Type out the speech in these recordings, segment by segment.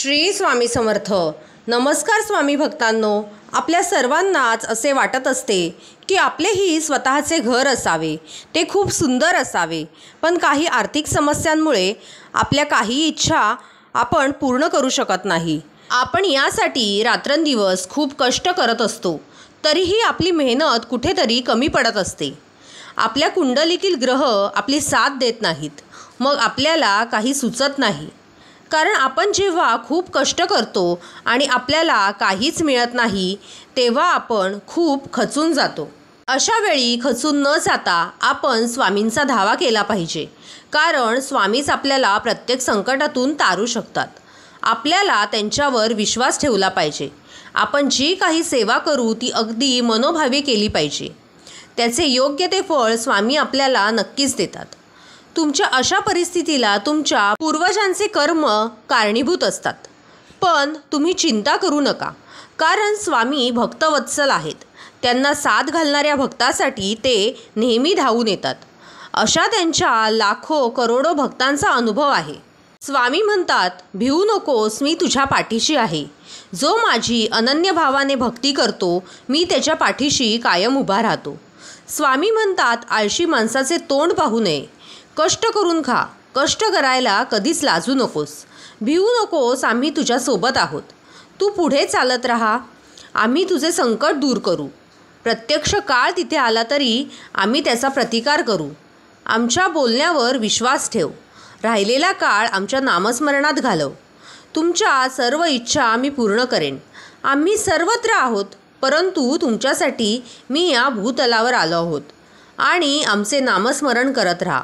श्री स्वामी समर्थ। नमस्कार स्वामी भक्तांनो, आपल्या सर्वांनाच असे वाटत असते की आपलेही स्वतःचे घर असावे, ते खूप सुंदर असावे, पण काही आर्थिक समस्यांमुळे आपल्या काही इच्छा आपण पूर्ण करू शकत नाही। आपण यासाठी रात्रंदिवस खूप कष्ट करत असतो, तरीही आपली मेहनत कुठेतरी कमी पडत असते। आपल्या कुंडलीतील ग्रह आपली साथ देत नाहीत, मग आपल्याला काही सुचत नाही। कारण आपण जेव्हा खूप कष्ट करतो आणि आपल्याला काहीच मिळत नाही, तेव्हा आपण खूप खचून जातो। अशा वेळी खचून न जाता आपण स्वामींचा धावा केला पाहिजे, कारण स्वामीच आपल्याला प्रत्येक संकटातून तारू शकतात। आपल्याला त्यांच्यावर विश्वास ठेवला पाहिजे। आपण जी काही सेवा करू ती अगदी मनोभावे केली पाहिजे, त्याचे योग्य ते फळ स्वामी आपल्याला नक्कीच देतात। तुमच्या अशा परिस्थितीला तुमच्या पूर्वजांचे कर्म कारणीभूत असतात, पण तुम्ही चिंता करू नका, कारण स्वामी भक्तवत्सल आहेत। त्यांना साथ घालणाऱ्या भक्तासाठी ते नेहमी धावून येतात। अशा त्यांच्या लाखो करोडो भक्तांचा अनुभव आहे। स्वामी म्हणतात, भिवू नकोस, मी तुझ्या पाठीशी आहे। जो माझी अनन्य भावाने भक्ती करतो, मी त्याच्या पाठीशी कायम उभा राहतो। स्वामी म्हणतात, आळशी माणसाचे तोंड पाहू नये, कष्ट करून खा, कष्ट करायला कधीच लाजू नकोस, भिवू नकोस, आम्ही तुझ्यासोबत आहोत। तू पुढे चालत राहा, आम्ही तुझे संकट दूर करू। प्रत्यक्ष काळ तिथे आला तरी आम्ही त्याचा प्रतिकार करू। आमच्या बोलण्यावर विश्वास ठेव, राहिलेला काळ आमच्या नामस्मरणात घालव। तुमच्या सर्व इच्छा मी पूर्ण करेन। आम्ही सर्वत्र आहोत, परंतु तुमच्यासाठी मी या भूतलावर आलो आहोत, आणि आमचे नामस्मरण करत राहा,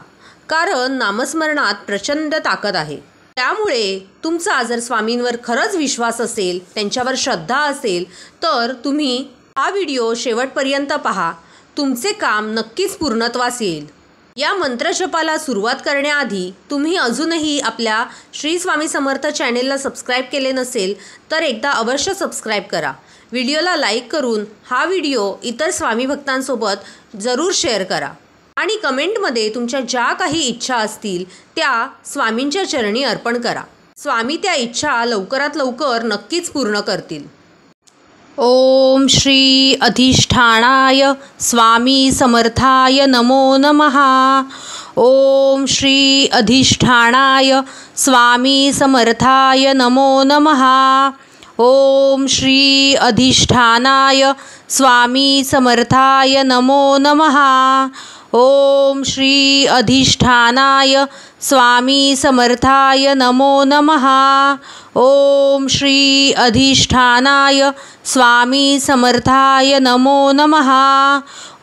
कारण नामस्मरणात प्रचंड ताकद आहे। त्यामुळे तुमचा जर स्वामींवर खरंच विश्वास असेल, त्यांच्यावर श्रद्धा असेल, तर तुम्ही हा व्हिडिओ शेवटपर्यंत पहा, तुमचे काम नक्कीच पूर्णत्वास येईल। या मंत्रजपाला सुरुवात करण्याआधी तुम्ही अजूनही आपल्या श्री स्वामी समर्थ चॅनेलला सबस्क्राईब केले नसेल तर एकदा अवश्य सबस्क्राईब करा। व्हिडिओला लाईक करून हा व्हिडिओ इतर स्वामी भक्तांसोबत जरूर शेअर करा, आणि कमेंटमध्ये तुमच्या ज्या काही इच्छा असतील त्या स्वामींच्या चरणी अर्पण करा। स्वामी त्या इच्छा लवकरात लवकर नक्कीच पूर्ण करतील। ओम श्री अधिष्ठानाय स्वामी समर्थाय नमो नमः। ओम श्री अधिष्ठानाय स्वामी समर्थाय नमो नमः। ओम श्री अधिष्ठानाय स्वामी समर्थाय नमो नमः। ओम श्री अधिष्ठानाय स्वामी समर्थाय नमो नमः। ओम श्री अधिष्ठानाय स्वामी समर्थाय नमो नमः।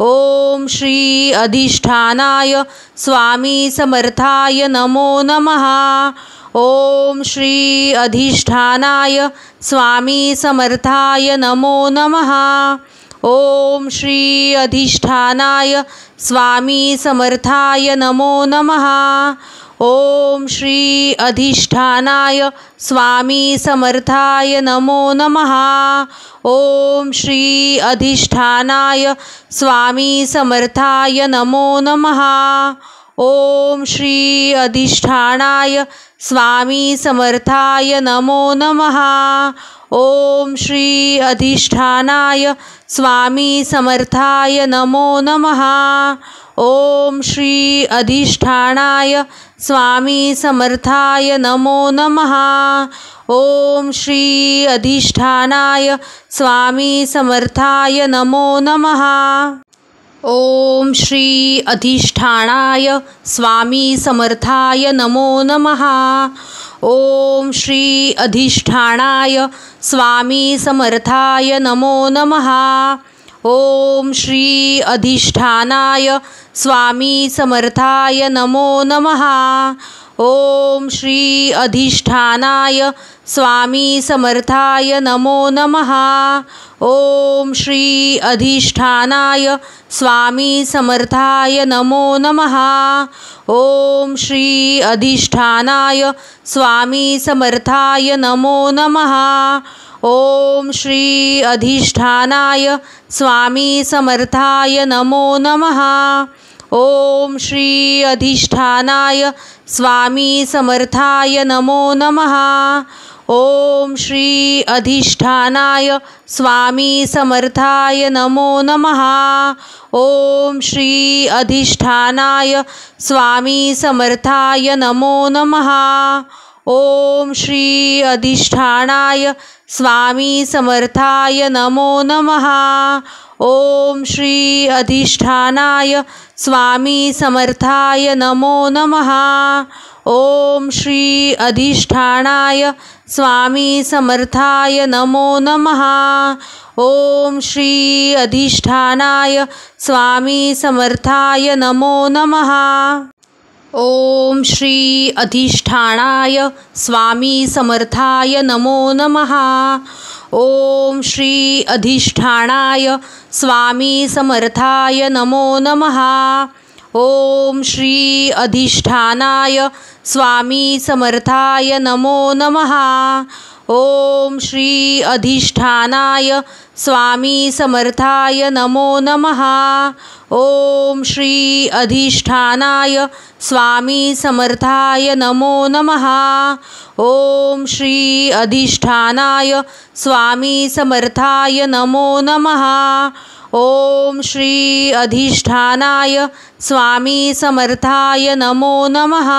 ओम श्री अधिष्ठानाय स्वामी समर्थाय नमो नमः। ओम श्री अधिष्ठानाय स्वामी समर्थाय नमो नमः। ओम श्री अधिष्ठानाय स्वामी समर्थाय नमो नमः। ओम श्री अधिष्ठानाय स्वामी समर्थाय नमो नमः। ओम श्री अधिष्ठानाय स्वामी समर्थाय नमो नमः। ओम श्री अधिष्ठानाय स्वामी समर्थाय नमो नमः। ओम श्री अधिष्ठानाय स्वामी समर्थाय नमो नमः। ओम श्री अधिष्ठानाय स्वामी समर्थाय नमो नमः। ओम श्री अधिष्ठानाय स्वामी समर्थाय नमो नमः। ओम श्री अधिष्ठानाय स्वामी समर्थाय नमो नमः। ओम श्री अधिष्ठानाय स्वामी समर्थाय नमो नमः। ओम श्री अधिष्ठानाय स्वामी समर्थाय नमो नमः। ओम श्री अधिष्ठानाय स्वामी समर्थाय नमो नमः। ओम श्री अधिष्ठानाय स्वामी समर्थाय नमो नमः। ओम श्री अधिष्ठानाय स्वामी समर्थाय नमो नमः। ओम श्री अधिष्ठानाय स्वामी समर्थाय नमो नमः। ओम श्री अधिष्ठानाय स्वामी समर्थाय नमो नमः। ओम श्री अधिष्ठानाय स्वामी समर्थाय नमो नमः। ओम श्री अधिष्ठानाय स्वामी समर्थाय नमो नमः। ओम श्री अधिष्ठानाय स्वामी समर्थाय नमो नमः। ओम श्री अधिष्ठानाय स्वामी समर्थाय नमो नमः। ओम श्री अधिष्ठानाय स्वामी समर्थाय नमो नमः। ओम श्री अधिष्ठानाय स्वामी समर्थाय नमो नमः। ओम श्री अधिष्ठानाय स्वामी समर्थाय नमो नमः। ओम श्री अधिष्ठानाय स्वामी समर्थाय नमो नमः। ओम श्री अधिष्ठानाय स्वामी समर्थाय नमो नमः। ओम श्री अधिष्ठानाय स्वामी समर्थाय नमो नमः। ओम श्री अधिष्ठानाय स्वामी समर्थाय नमो नमः। ओम श्री अधिष्ठानाय स्वामी समर्थाय नमो नमः। ओम श्री अधिष्ठानाय स्वामी समर्थाय नमो नमः।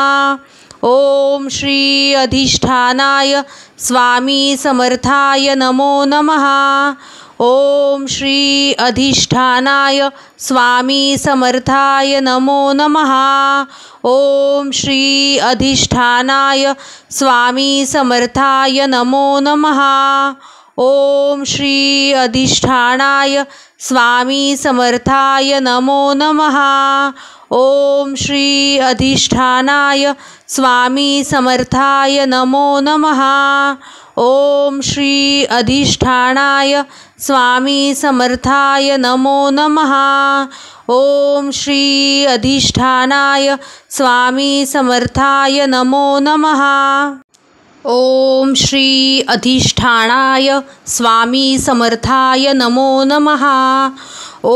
ओम श्री अधिष्ठानाय स्वामी समर्थाय नमो नमः। ओम श्री अधिष्ठानाय स्वामी समर्थाय नमो नमः। ओम श्री अधिष्ठानाय स्वामी समर्थाय नमो नमः। ओम श्री अधिष्ठानाय स्वामी समर्थाय नमो नमः। ओम श्री अधिष्ठानाय स्वामी समर्थाय नमो नमः। ओम श्री अधिष्ठानाय स्वामी समर्थाय नमो नमः। ओम श्री अधिष्ठानाय स्वामी समर्थाय नमो नमः। ओम श्री अधिष्ठानाय स्वामी समर्थाय नमो नमः।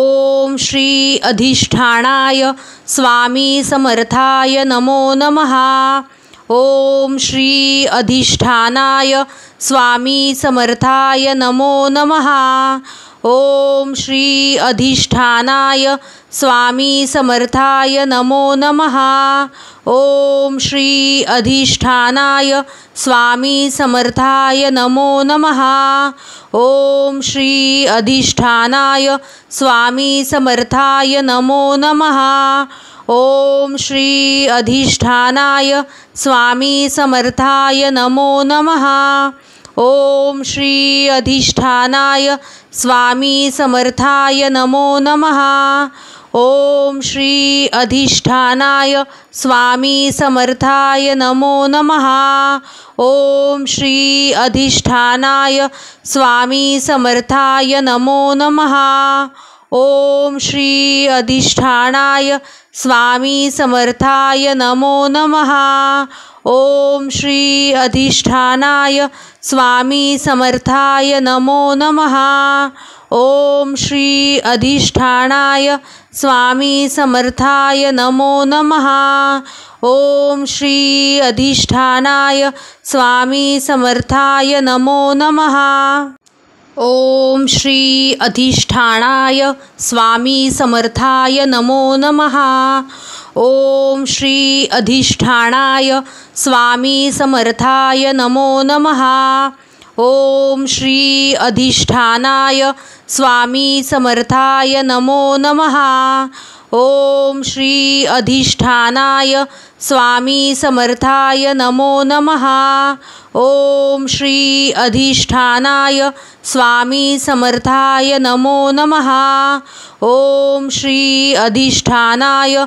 ओम श्री अधिष्ठानाय स्वामी समर्थाय नमो नमः। ओम श्री अधिष्ठानाय स्वामी समर्थाय नमो नमः। ओम श्री अधिष्ठानाय स्वामी समर्थाय नमो नमः। ओम श्री अधिष्ठानाय स्वामी समर्थाय नमो नमः। ओम श्री अधिष्ठानाय स्वामी समर्थाय नमो नमः। ओम श्री अधिष्ठानाय स्वामी समर्थाय नमो नमः। ओम श्री अधिष्ठानाय स्वामी समर्थाय नमो नमः। ओम श्री अधिष्ठानाय स्वामी समर्थाय नमो नमः। ओम श्री अधिष्ठानाय स्वामी समर्थाय नमो नमः। ओम श्री अधिष्ठानाय स्वामी समर्थाय नमो नमः। ओम श्री अधिष्ठानाय स्वामी समर्थाय नमो नमः। ओम श्री अधिष्ठानाय स्वामी समर्थाय नमो नमः। ओम श्री अधिष्ठानाय स्वामी समर्थाय नमो नमः। ओम श्री अधिष्ठानाय स्वामी समर्थाय नमो नमः। ओम श्री अधिष्ठानाय स्वामी समर्थाय नमो नमः। ओम श्री अधिष्ठानाय स्वामी समर्थाय नमो नमः। ओम श्री अधिष्ठानाय स्वामी समर्थाय नमो नमः। ओम श्री अधिष्ठानाय स्वामी समर्थाय नमो नमः। ओम श्री अधिष्ठानाय